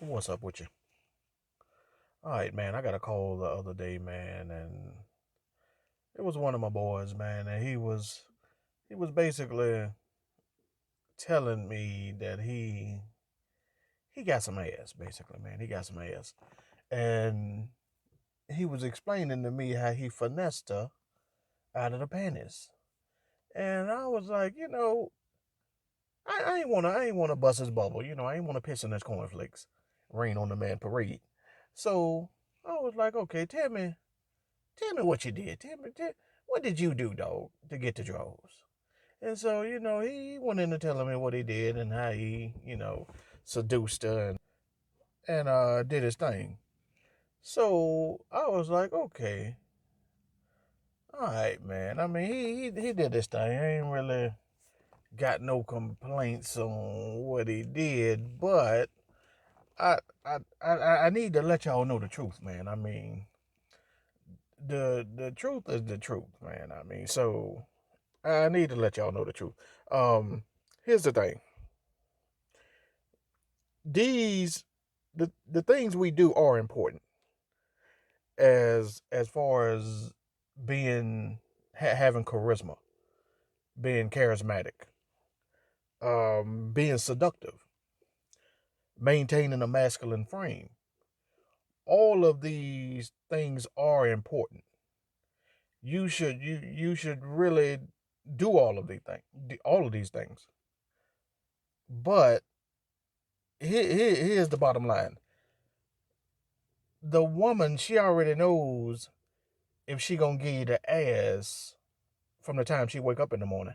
What's up with you? All right, man. I got a call the other day, man, and it was one of my boys, man, and he was basically telling me that he got some ass, basically, man. He got some ass, and he was explaining to me how he finessed her out of the panties, and I was like, I ain't wanna bust his bubble, I ain't wanna piss in his cornflakes, rain on the man parade. So I was like, okay, tell me what you did. What did you do, dog, to get the draws? And so, he went into telling me what he did and how he, seduced her and did his thing. So I was like, okay, all right, man. I mean, he did his thing. I ain't really got no complaints on what he did, but I I need to let y'all know the truth, man. I mean, the truth is the truth, man. I mean, so I need to let y'all know the truth. Um, Here's the thing. These the things we do are important as far as being having charisma, being charismatic, being seductive, maintaining a masculine frame. All of these things are important. You should really do all of these things. But here's the bottom line: the woman, she already knows if she gonna give you the ass from the time she wake up in the morning.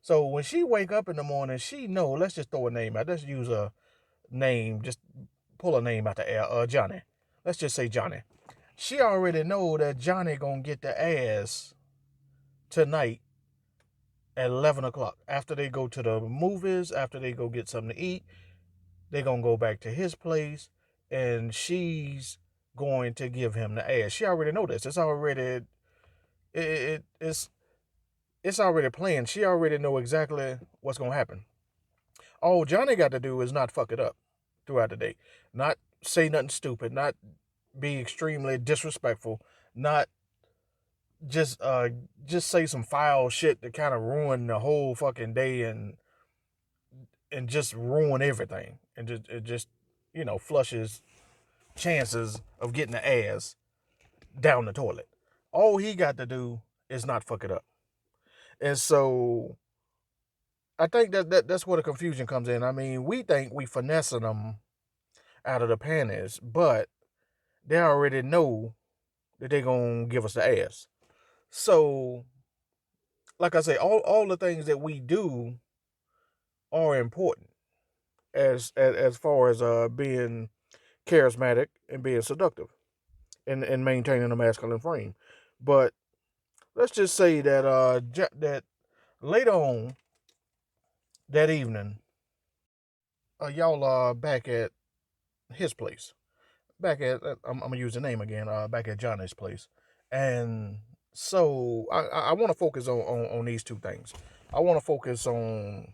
So when she wake up in the morning, she know. Let's just throw a name out. Let's use a name. Just pull a name out the air. Johnny. Let's just say Johnny. She already know that Johnny gonna get the ass tonight at 11 o'clock. After they go to the movies, after they go get something to eat, they gonna go back to his place, and she's going to give him the ass. She already know this. It's it's already planned. She already know exactly what's gonna happen. All Johnny got to do is not fuck it up throughout the day, not say nothing stupid, not be extremely disrespectful, not just just say some foul shit to kind of ruin the whole fucking day and just ruin everything and just flushes chances of getting the ass down the toilet. All he got to do is not fuck it up. And so I think that's where the confusion comes in. I mean, we think we finessing them out of the panties, but they already know that they're gonna give us the ass. So, like I say, all the things that we do are important as far as being charismatic and being seductive and maintaining a masculine frame. But let's just say that that later on that evening, y'all are back at his place. Back at I'm gonna use the name again. Back at Johnny's place, and so I want to focus on these two things. I want to focus on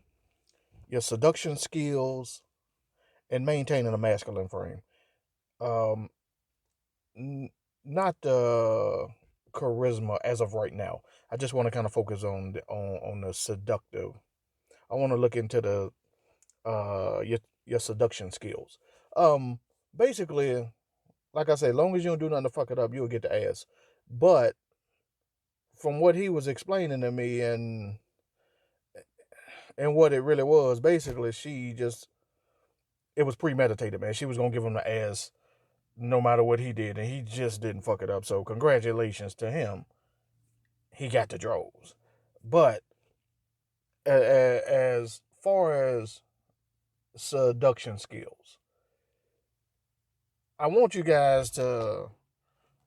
your seduction skills and maintaining a masculine frame. Um, n- Not the charisma as of right now. I just want to kind of focus on the seductive. I want to look into the your seduction skills. Um, Basically, like I said, long as you don't do nothing to fuck it up, you'll get the ass. But from what he was explaining to me and what it really was, basically, she just it was premeditated, man. She was gonna give him the ass no matter what he did, and he just didn't fuck it up. So congratulations to him. He got the draws. But as far as seduction skills, I want you guys to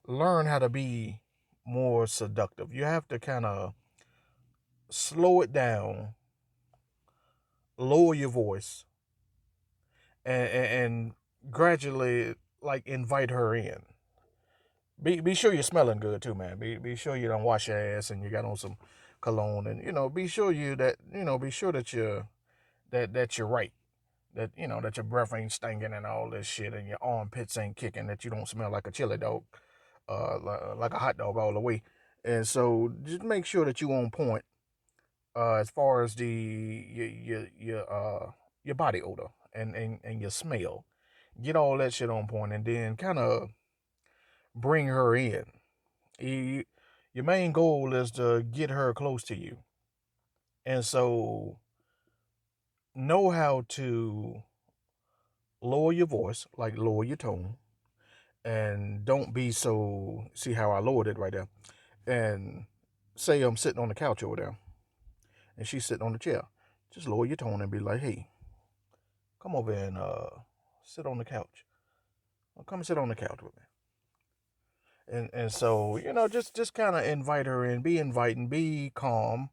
learn how to be more seductive. You have to kind of slow it down, lower your voice, and gradually like invite her in. Be sure you're smelling good too, man. Be sure you don't wash your ass and you got on some cologne, and be sure that you're right, that that your breath ain't stinking and all this shit, and your armpits ain't kicking, that you don't smell like a chili dog, like a hot dog all the way. And so just make sure that you on point as far as the your body odor and your smell. Get all that shit on point, and then kind of bring her in. You, your main goal is to get her close to you, and so know how to lower your voice, like lower your tone, and don't be so. See how I lowered it right there, and say I'm sitting on the couch over there, and she's sitting on the chair. Just lower your tone and be like, "Hey, come over and sit on the couch. Well, come sit on the couch with me." And so just kind of invite her in, be inviting, be calm,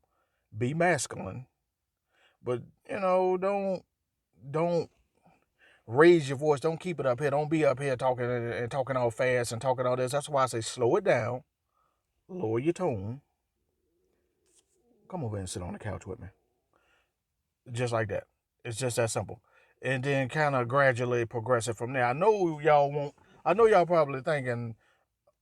be masculine, but don't raise your voice, don't keep it up here, don't be up here talking and talking all fast and talking all this. That's why I say slow it down, lower your tone, come over and sit on the couch with me, just like that. It's just that simple, and then kind of gradually progress it from there. I know y'all probably thinking,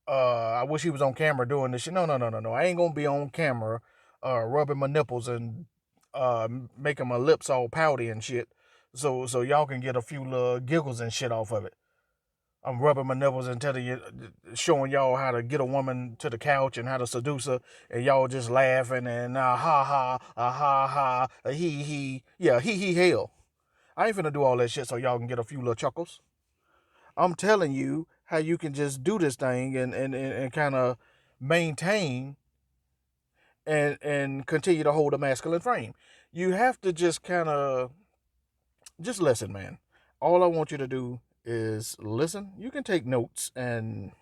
I wish he was on camera doing this shit. No, no, no, no, no. I ain't gonna be on camera, rubbing my nipples and making my lips all pouty and shit. So y'all can get a few little giggles and shit off of it. I'm rubbing my nipples and showing y'all how to get a woman to the couch and how to seduce her, and y'all just laughing and ha ha, ha ha, he, yeah, he hell. I ain't finna do all that shit so y'all can get a few little chuckles. I'm telling you how you can just do this thing and kind of maintain and continue to hold a masculine frame. You have to just kind of just listen, man. All I want you to do is listen. You can take notes and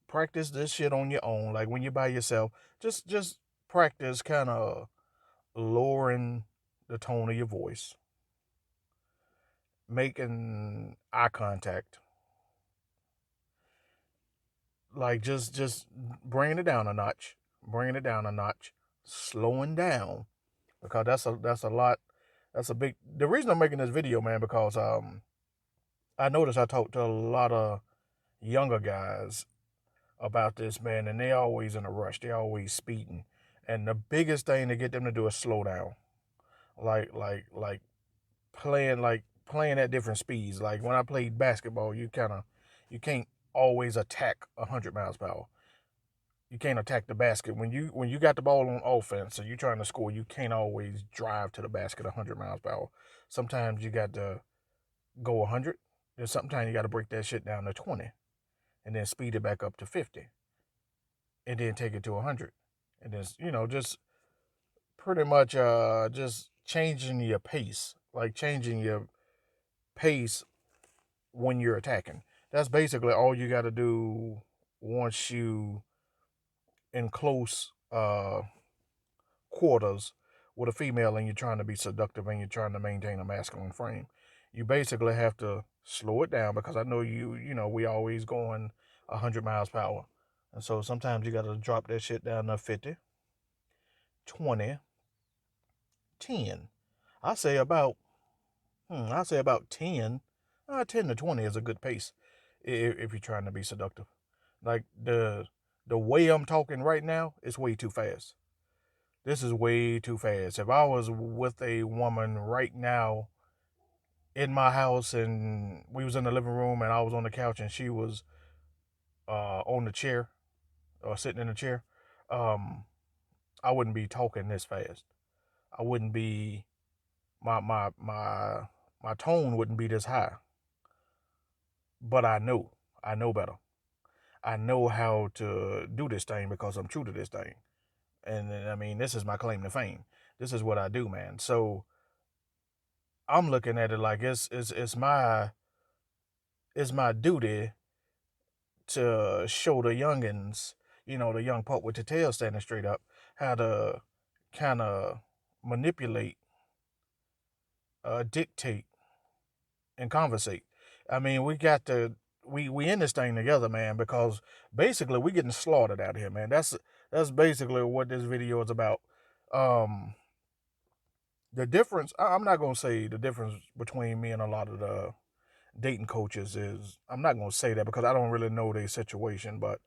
practice this shit on your own. Like when you're by yourself, just practice kind of lowering the tone of your voice, making eye contact, like just bringing it down a notch, slowing down, because that's a lot. That's a big. The reason I'm making this video, man, because I noticed I talked to a lot of younger guys about this, man, and they always in a rush. They always speeding, and the biggest thing to get them to do is slow down, like playing at different speeds. Like when I played basketball, you can't always attack 100 miles per hour. You can't attack the basket when you got the ball on offense and you're trying to score. You can't always drive to the basket 100 miles per hour. Sometimes you got to go 100. Then sometimes you got to break that shit down to 20, and then speed it back up to 50, and then take it to 100, and then just pretty much just changing your pace, like changing your pace when you're attacking. That's basically all you got to do once you in close quarters with a female and you're trying to be seductive and you're trying to maintain a masculine frame. You basically have to slow it down, because I know we always going 100 miles per hour. And so sometimes you got to drop that shit down to 50, 20, 10. I say about I say about 10. 10 to 20 is a good pace if you're trying to be seductive. Like the way I'm talking right now is way too fast. This is way too fast. If I was with a woman right now in my house and we was in the living room and I was on the couch and she was on the chair or sitting in the chair, um, I wouldn't be talking this fast. I wouldn't be my tone wouldn't be this high. But I know better. I know how to do this thing because I'm true to this thing. And I mean, this is my claim to fame. This is what I do, man. So I'm looking at it like it's my duty to show the youngins, the young pup with the tail standing straight up, how to kind of manipulate, dictate, and conversate. I mean, we in this thing together, man, because basically we getting slaughtered out here, man. That's basically what this video is about. Um, The difference, I'm not gonna say the difference between me and a lot of the dating coaches is, I'm not gonna say that because I don't really know their situation, but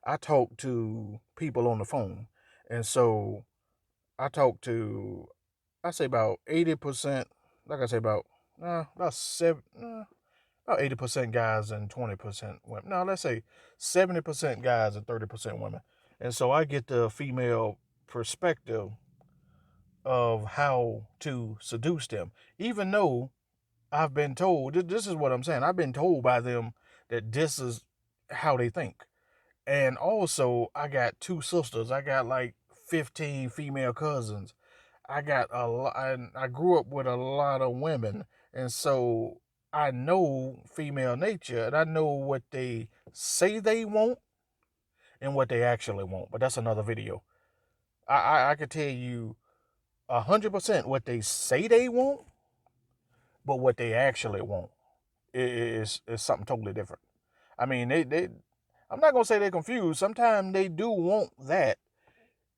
I talk to people on the phone, and so I talk to, I say about 80%, like I say about 80% guys and 20% women. No, let's say 70% guys and 30% women. And so I get the female perspective of how to seduce them, even though I've been told, this is what I'm saying, I've been told by them that this is how they think. And also, I got two sisters. I got like 15 female cousins. I got a lot. I grew up with a lot of women, and so I know female nature, and I know what they say they want and what they actually want. But that's another video. I could tell you 100% what they say they want, but what they actually want is something totally different. I mean, they I'm not gonna say they're confused. Sometimes they do want that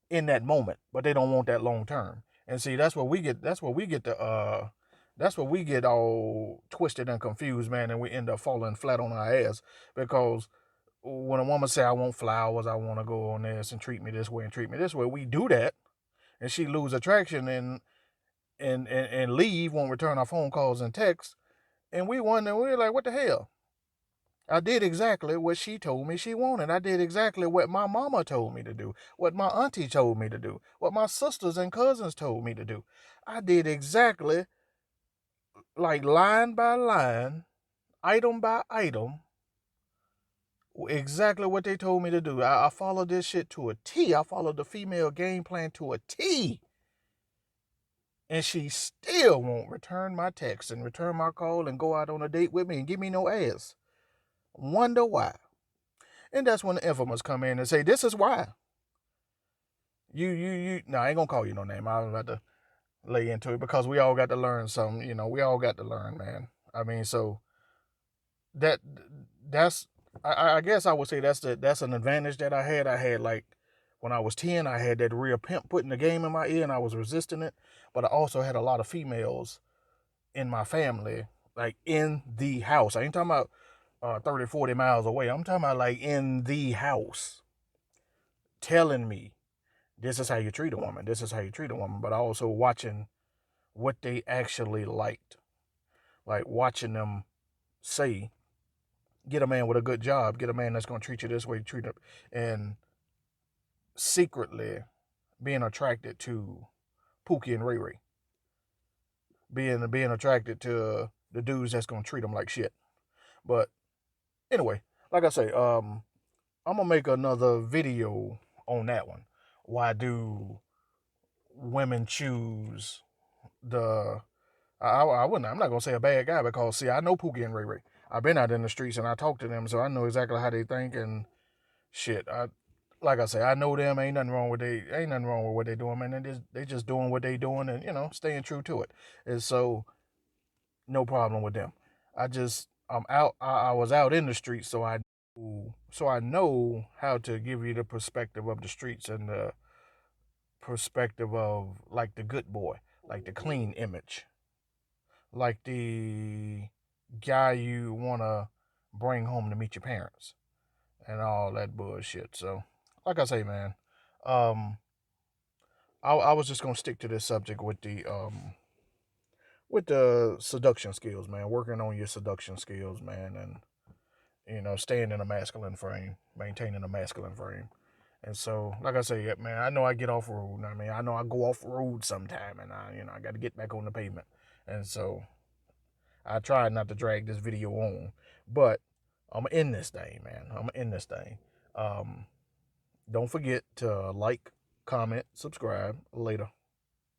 in that moment, but they don't want that long term. And see, that's what we get. That's what we get all twisted and confused, man, and we end up falling flat on our ass because when a woman say, "I want flowers, I want to go on this and treat me this way and treat me this way," we do that, and she lose attraction and leave, won't return our phone calls and texts, and we're like, "What the hell?" I did exactly what she told me she wanted. I did exactly what my mama told me to do, what my auntie told me to do, what my sisters and cousins told me to do. I did exactly, like line by line, item by item, exactly what they told me to do. I followed this shit to a T. I followed the female game plan to a T. And she still won't return my text and return my call and go out on a date with me and give me no ass. Wonder why. And that's when the infamous come in and say, this is why. No, I ain't gonna call you no name. I was about to lay into it because we all got to learn something. We all got to learn, man. I mean, so that that's I guess I would say that's an advantage that I had. I had like when I was 10, I had that real pimp putting the game in my ear and I was resisting it. But I also had a lot of females in my family, like in the house. I ain't talking about 30, 40 miles away. I'm talking about like in the house telling me this is how you treat a woman. This is how you treat a woman. But also watching what they actually liked. Like watching them say, get a man with a good job, get a man that's going to treat you this way, treat him. And secretly being attracted to Pookie and Ray Ray. Being attracted to the dudes that's going to treat them like shit. But anyway, like I say, I'm going to make another video on that one. Why do women choose the I wouldn't. I'm not gonna say a bad guy because see, I know Pookie and Ray Ray. I've been out in the streets and I talk to them, so I know exactly how they think and shit. Like I say, I know them. Ain't nothing wrong with what they doing, man. They just doing what they doing and staying true to it. And so no problem with them. I'm out. I was out in the streets, so I know how to give you the perspective of the streets and the perspective of like the good boy, like the clean image, like the guy you want to bring home to meet your parents and all that bullshit. So, like I say, man, um, I was just gonna stick to this subject with the seduction skills, man. Working on your seduction skills, man, and staying in a masculine frame, maintaining a masculine frame. And so, like I say, man, I know I get off road. I mean, I know I go off road sometime, and I got to get back on the pavement. And so, I tried not to drag this video on, but I'm gonna end this thing, man. I'm gonna end this thing. Um, don't forget to like, comment, subscribe. Later.